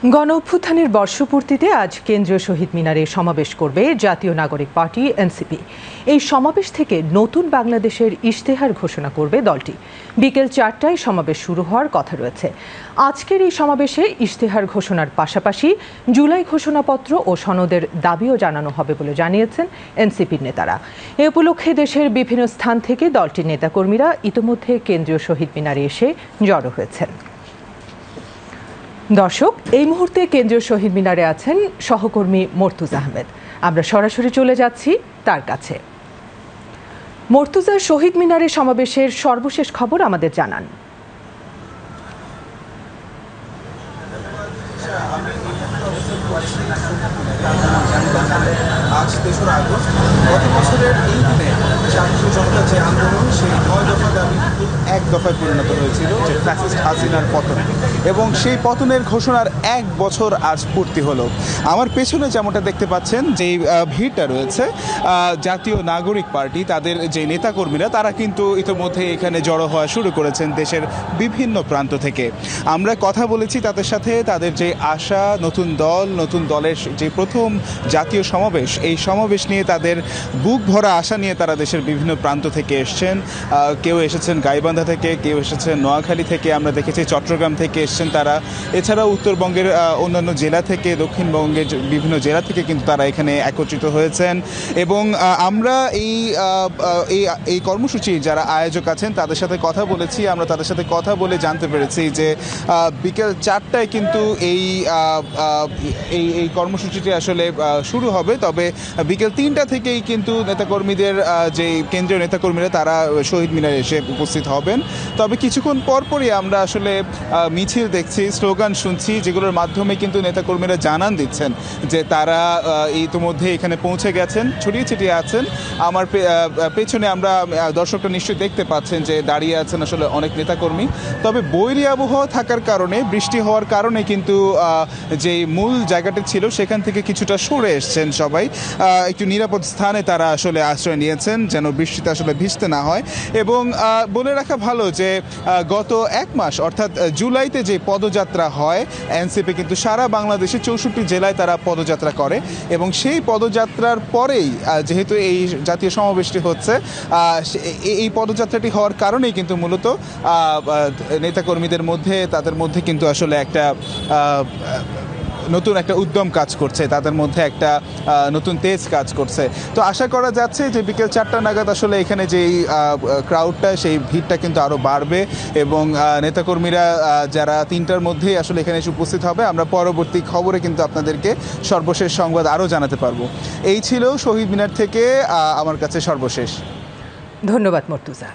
গণ অভ্যুত্থানের বর্ষপূর্তিতে আজ কেন্দ্রীয় শহীদ মিনারে সমাবেশ করবে জাতীয় নাগরিক পার্টি এনসিপি। এই সমাবেশ থেকে নতুন বাংলাদেশের ইশতেহার ঘোষণা করবে দলটি। বিকেল 4টায় সমাবেশ শুরু হওয়ার কথা রয়েছে। আজকের এই সমাবেশে ইশতেহার ঘোষণার পাশাপাশি জুলাই ঘোষণাপত্র ও সনদের দাবিও জানানো হবে বলে জানিয়েছেন এনসিপির নেতারা। এ উপলক্ষে দেশের বিভিন্ন স্থান থেকে দলটির নেতাকর্মীরা ইতিমধ্যে কেন্দ্রীয় শহীদ মিনারে এসে জড়ো হয়েছেন। দর্শক, এই মুহূর্তে কেন্দ্রীয় শহীদ মিনারে আছেন সহকর্মী মর্তুজা আহমেদ। আমরা সরাসরি চলে যাচ্ছি তার কাছে। মর্তুজা, শহীদ মিনারে সমাবেশের সর্বশেষ খবর আমাদের জানান। আজ ৩রা আগস্ট, গত বছরের এই দিনে ছাত্র জনতার যে আন্দোলন, সেই ৯ দফা দাবি এক দফায় পরিণত হয়েছিল, যে ফ্যাসিস্ট হাসিনার পতন, এবং সেই পতনের ঘোষণার ১ বছর আজ পূর্তি হলো। আমার পেছনে যেমনটা দেখতে পাচ্ছেন, যে ভিড়টা রয়েছে জাতীয় নাগরিক পার্টি, তাদের যে নেতাকর্মীরা, তারা কিন্তু ইতিমধ্যে এখানে জড়ো হওয়া শুরু করেছেন দেশের বিভিন্ন প্রান্ত থেকে। আমরা কথা বলেছি তাদের সাথে, তাদের যে আশা, নতুন দলের যে প্রথম জাতীয় সমাবেশ, এই সমাবেশ নিয়ে তাদের বুক ভরা আশা নিয়ে তারা দেশের বিভিন্ন প্রান্ত থেকে এসছেন। কেউ এসেছেন গাইবান্ধা থেকে, কেউ এসেছেন নোয়াখালী থেকে, আমরা দেখেছি চট্টগ্রাম থেকে এসছেন তারা। এছাড়াও উত্তরবঙ্গের অন্যান্য জেলা থেকে, দক্ষিণবঙ্গের বিভিন্ন জেলা থেকে কিন্তু তারা এখানে একত্রিত হয়েছেন। এবং আমরা এই কর্মসূচির যারা আয়োজক আছেন তাদের সাথে কথা বলেছি। আমরা তাদের সাথে কথা বলে জানতে পেরেছি যে বিকেল 4টায় কিন্তু এই কর্মসূচিটি আসলে শুরু হবে। তবে বিকেল 3টা থেকেই কিন্তু নেতাকর্মীদের যে কেন্দ্রীয় নেতাকর্মীরা, তারা শহীদ মিনারে এসে উপস্থিত হবেন। তবে কিছুক্ষণ পরপরই আমরা আসলে মিছিল দেখছি, স্লোগান শুনছি, যেগুলোর মাধ্যমে কিন্তু নেতাকর্মীরা জানান দিচ্ছেন যে তারা ইতিমধ্যে এখানে পৌঁছে গেছেন, ছড়িয়ে ছিটিয়ে আছেন। আমার পেছনে আমরা দর্শকরা নিশ্চয়ই দেখতে পাচ্ছেন যে দাঁড়িয়ে আছেন আসলে অনেক নেতাকর্মী। তবে বৈরী আবহাওয়া থাকার কারণে, বৃষ্টি হওয়ার কারণে কিন্তু যে মূল জায়গাটি ছিল সেখান থেকে কিছুটা সরে এসছেন সবাই। একটু নিরাপদ স্থানে তারা আসলে আশ্রয় নিয়েছেন, যেন বৃষ্টিতে আসলে ভিজতে না হয়। এবং বলে রাখা ভালো যে গত 1 মাস অর্থাৎ জুলাইতে যে পদযাত্রা হয়, এনসিপি কিন্তু সারা বাংলাদেশে 64 জেলায় তারা পদযাত্রা করে। এবং সেই পদযাত্রার পরেই যেহেতু এই জাতীয় সমাবেশটি হচ্ছে, এই পদযাত্রাটি হওয়ার কারণেই কিন্তু মূলত নেতাকর্মীদের মধ্যে, তাদের মধ্যে কিন্তু আসলে একটা নতুন একটা উদ্যম কাজ করছে, তাদের মধ্যে একটা নতুন তেজ কাজ করছে। তো আশা করা যাচ্ছে যে বিকেল 4টা নাগাদ আসলে এখানে যেই ক্রাউডটা, সেই ভিড়টা কিন্তু আরও বাড়বে। এবং নেতাকর্মীরা যারা 3টার মধ্যেই আসলে এখানে এসে উপস্থিত হবে, আমরা পরবর্তী খবরে কিন্তু আপনাদেরকে সর্বশেষ সংবাদ আরও জানাতে পারবো। এই ছিল শহীদ মিনার থেকে আমার কাছে সর্বশেষ। ধন্যবাদ মর্তুজা।